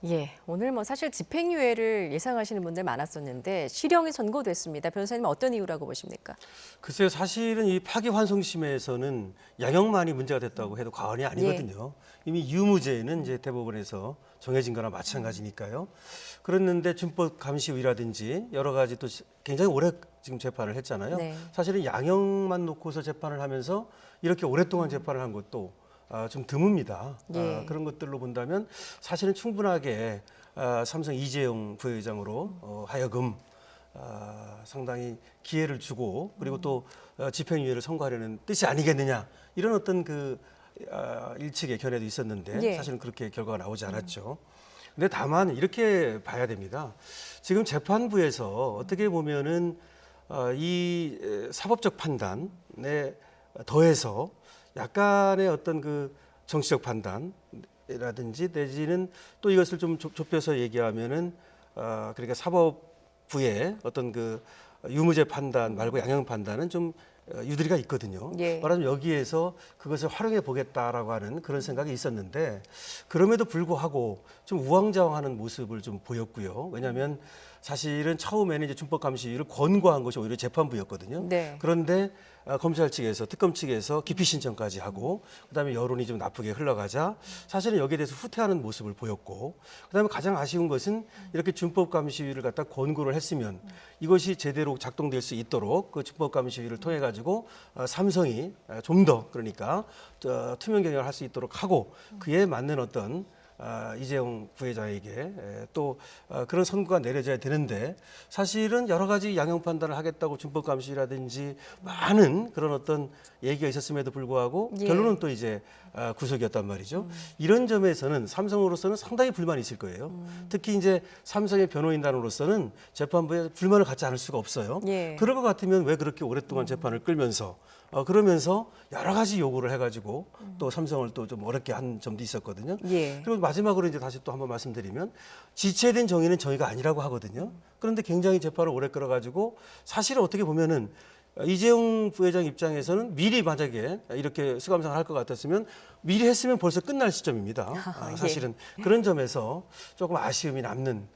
예, 오늘 뭐 사실 집행유예를 예상하시는 분들 많았었는데 실형이 선고됐습니다. 변호사님 어떤 이유라고 보십니까? 글쎄요, 사실은 이 파기환송심에서는 양형만이 문제가 됐다고 해도 과언이 아니거든요. 이미 유무죄는 이제 대법원에서 정해진 거나 마찬가지니까요. 그랬는데 준법감시위라든지 여러 가지 또 굉장히 오래 지금 재판을 했잖아요. 네. 사실은 양형만 놓고서 재판을 하면서 이렇게 오랫동안 재판을 한 것도 좀 드뭅니다. 예. 그런 것들로 본다면 사실은 충분하게 삼성 이재용 부회장으로 하여금 상당히 기회를 주고 그리고 또 집행유예를 선고하려는 뜻이 아니겠느냐 이런 어떤 그 일측의 견해도 있었는데 예. 사실은 그렇게 결과가 나오지 않았죠. 근데 다만 이렇게 봐야 됩니다. 지금 재판부에서 어떻게 보면은 이 사법적 판단에 더해서 약간의 어떤 그 정치적 판단이라든지 내지는 또 이것을 좀 좁혀서 얘기하면은 그러니까 사법부의 어떤 그 유무죄 판단 말고 양형 판단은 좀 유두리가 있거든요. 예. 말하자면 여기에서 그것을 활용해 보겠다라고 하는 그런 생각이 있었는데 그럼에도 불구하고 좀 우왕좌왕하는 모습을 좀 보였고요. 왜냐하면 사실은 처음에는 이제 준법감시를 권고한 것이 오히려 재판부였거든요. 네. 그런데 검찰 측에서 특검 측에서 기피 신청까지 하고 그다음에 여론이 좀 나쁘게 흘러가자 사실은 여기에 대해서 후퇴하는 모습을 보였고 그다음에 가장 아쉬운 것은 이렇게 준법감시위를 갖다 권고를 했으면 이것이 제대로 작동될 수 있도록 그 준법감시위를 통해 가지고 삼성이 좀 더 그러니까 투명 경영을 할 수 있도록 하고 그에 맞는 어떤 이재용 부회장에게 또 그런 선고가 내려져야 되는데 사실은 여러 가지 양형 판단을 하겠다고 준법감시라든지 많은 그런 어떤 얘기가 있었음에도 불구하고 예. 결론은 또 이제 구속이었단 말이죠. 이런 점에서는 삼성으로서는 상당히 불만이 있을 거예요. 특히 이제 삼성의 변호인단으로서는 재판부에 불만을 갖지 않을 수가 없어요. 예. 그럴 것 같으면 왜 그렇게 오랫동안 재판을 끌면서 그러면서 여러 가지 요구를 해가지고 또 삼성을 또 좀 어렵게 한 점도 있었거든요. 예. 그리고 마지막으로 이제 다시 또 한번 말씀드리면 지체된 정의는 정의가 아니라고 하거든요. 그런데 굉장히 재판을 오래 끌어가지고 사실은 어떻게 보면은 이재용 부회장 입장에서는 미리 만약에 이렇게 수감생활 할 것 같았으면 미리 했으면 벌써 끝날 시점입니다. 예. 사실은 그런 점에서 조금 아쉬움이 남는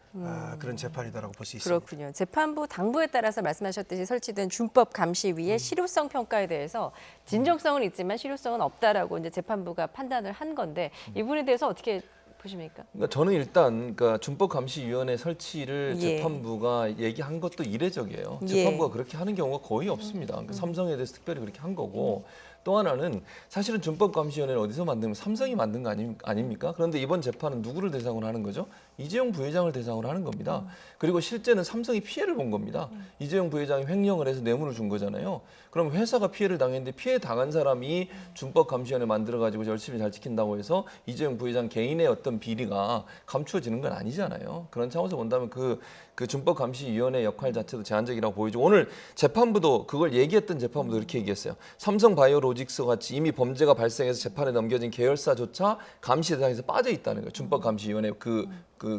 그런 재판이다라고 볼 수 있습니다. 그렇군요. 재판부 당부에 따라서 말씀하셨듯이 설치된 준법감시위의 실효성 평가에 대해서 진정성은 있지만 실효성은 없다라고 이제 재판부가 판단을 한 건데 이 부분에 대해서 어떻게 보십니까? 그러니까 저는 일단 그러니까 준법감시위원회 설치를 예. 재판부가 얘기한 것도 이례적이에요. 예. 재판부가 그렇게 하는 경우가 거의 없습니다. 그러니까 삼성에 대해서 특별히 그렇게 한 거고 또 하나는 사실은 준법감시위원회는 어디서 만들면 삼성이 만든 거 아닙니까? 그런데 이번 재판은 누구를 대상으로 하는 거죠? 이재용 부회장을 대상으로 하는 겁니다. 그리고 실제는 삼성이 피해를 본 겁니다. 이재용 부회장이 횡령을 해서 뇌물을 준 거잖아요. 그럼 회사가 피해를 당했는데 피해 당한 사람이 준법감시위원회 만들어가지고 열심히 잘 지킨다고 해서 이재용 부회장 개인의 어떤 비리가 감추어지는 건 아니잖아요. 그런 차원에서 본다면 그 준법감시위원회 역할 자체도 제한적이라고 보이죠. 오늘 재판부도 그걸 얘기했던 재판부도 이렇게 얘기했어요. 삼성바이오로직스 같이 이미 범죄가 발생해서 재판에 넘겨진 계열사조차 감시 대상에서 빠져 있다는 거예요. 준법감시위원회 그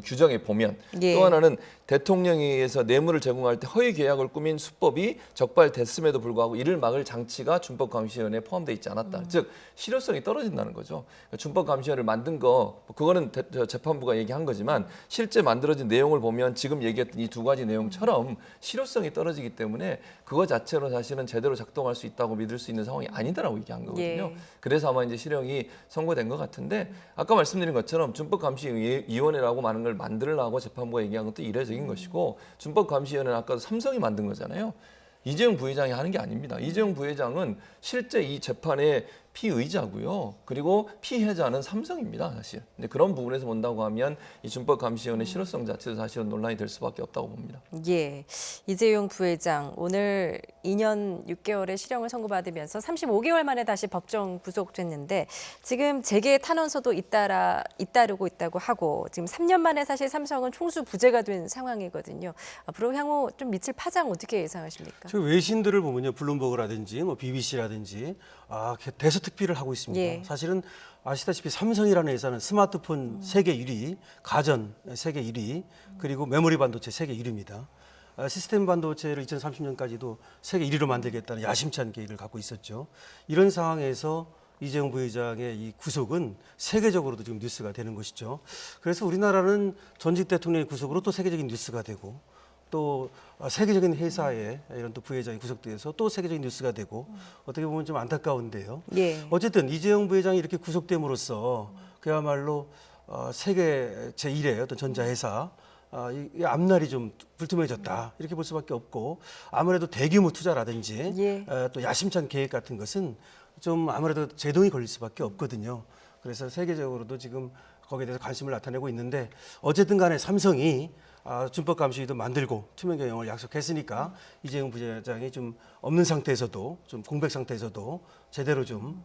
규정에 보면 예. 또 하나는 대통령에 의해서 뇌물을 제공할 때 허위 계약을 꾸민 수법이 적발됐음에도 불구하고 이를 막을 장치가 준법감시위원회에 포함되어 있지 않았다. 즉 실효성이 떨어진다는 거죠. 그러니까 준법감시위원회를 만든 거 그거는 재판부가 얘기한 거지만 실제 만들어진 내용을 보면 지금 얘기했던 이 두 가지 내용처럼 실효성이 떨어지기 때문에 그거 자체로 사실은 제대로 작동할 수 있다고 믿을 수 있는 상황이 아니다라고 얘기한 거거든요. 예. 그래서 아마 이제 실형이 선고된 것 같은데 아까 말씀드린 것처럼 준법감시위원회라고 많은 걸 만들려고 재판부가 얘기한 것도 이례적인 것이고 준법감시위원회는 아까도 삼성이 만든 거잖아요. 이재용 부회장이 하는 게 아닙니다. 이재용 부회장은 실제 이 재판의 피의자고요. 그리고 피해자는 삼성입니다, 사실. 근데 그런 부분에서 본다고 하면 이 준법감시위원회 실효성 자체도 사실은 논란이 될 수밖에 없다고 봅니다. 예, 이재용 부회장 오늘 2년 6개월의 실형을 선고받으면서 35개월 만에 다시 법정 구속됐는데 지금 재계 탄원서도 잇따르고 있다고 하고 지금 3년 만에 사실 삼성은 총수 부재가 된 상황이거든요. 앞으로 향후 좀 미칠 파장 어떻게 예상하십니까? 저 외신들을 보면요, 블룸버그라든지 뭐 BBC라든지 대서특필을 하고 있습니다. 예. 사실은 아시다시피 삼성이라는 회사는 스마트폰 세계 1위, 가전 세계 1위, 그리고 메모리 반도체 세계 1위입니다. 시스템 반도체를 2030년까지도 세계 1위로 만들겠다는 야심찬 계획을 갖고 있었죠. 이런 상황에서 이재용 부회장의 이 구속은 세계적으로도 지금 뉴스가 되는 것이죠. 그래서 우리나라는 전직 대통령의 구속으로 또 세계적인 뉴스가 되고 또 세계적인 회사의 이런 또 부회장이 구속돼서 또 세계적인 뉴스가 되고 어떻게 보면 좀 안타까운데요. 예. 어쨌든 이재용 부회장이 이렇게 구속됨으로써 그야말로 세계 제1의 어떤 전자회사 이 앞날이 좀 불투명해졌다 이렇게 볼 수밖에 없고 아무래도 대규모 투자라든지 예. 또 야심찬 계획 같은 것은 좀 아무래도 제동이 걸릴 수밖에 없거든요. 그래서 세계적으로도 지금 거기에 대해서 관심을 나타내고 있는데 어쨌든 간에 삼성이 준법 감시위도 만들고 투명 경영을 약속했으니까 이재용 부회장이 좀 없는 상태에서도 좀 공백 상태에서도 제대로 좀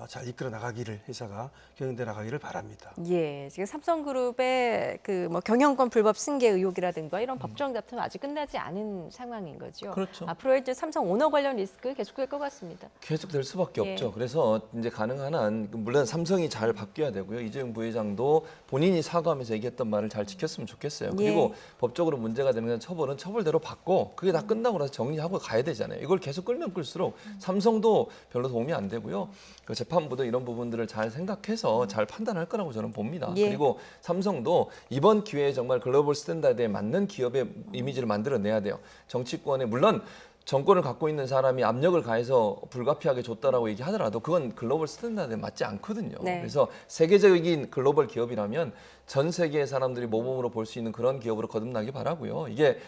잘 이끌어 나가기를 회사가 경영돼 나가기를 바랍니다. 예, 지금 삼성그룹의 그 뭐 경영권 불법 승계 의혹이라든가 이런 법정 다툼 아직 끝나지 않은 상황인 거죠. 그렇죠. 앞으로 이제 삼성 오너 관련 리스크 계속될 것 같습니다. 계속 될 수밖에 예. 없죠. 그래서 이제 가능한 한 물론 삼성이 잘 바뀌어야 되고요. 이재용 부회장도 본인이 사과하면서 얘기했던 말을 잘 지켰으면 좋겠어요. 그리고 법적으로 문제가 되는 처벌은 처벌대로 받고 그게 다 끝나고 나서 정리하고 가야 되잖아요. 이걸 계속 끌면 끌수록 삼성도 별로 도움이 안 되고요. 그 재판부도 이런 부분들을 잘 생각해서 잘 판단할 거라고 저는 봅니다. 예. 그리고 삼성도 이번 기회에 정말 글로벌 스탠다드에 맞는 기업의 이미지를 만들어내야 돼요. 정치권에 물론 정권을 갖고 있는 사람이 압력을 가해서 불가피하게 줬다라고 얘기하더라도 그건 글로벌 스탠다드에 맞지 않거든요. 네. 그래서 세계적인 글로벌 기업이라면 전 세계의 사람들이 모범으로 볼 수 있는 그런 기업으로 거듭나기 바라고요. 이게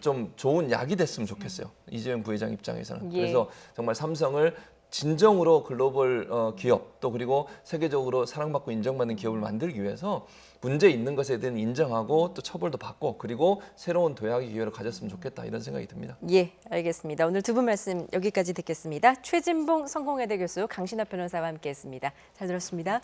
좀 좋은 약이 됐으면 좋겠어요. 이재용 부회장 입장에서는. 예. 그래서 정말 삼성을 진정으로 글로벌 기업 또 그리고 세계적으로 사랑받고 인정받는 기업을 만들기 위해서 문제 있는 것에 대한 인정하고 또 처벌도 받고 그리고 새로운 도약의 기회를 가졌으면 좋겠다 이런 생각이 듭니다. 예, 알겠습니다. 오늘 두 분 말씀 여기까지 듣겠습니다. 최진봉 성공회대 교수, 강신하 변호사와 함께했습니다. 잘 들었습니다.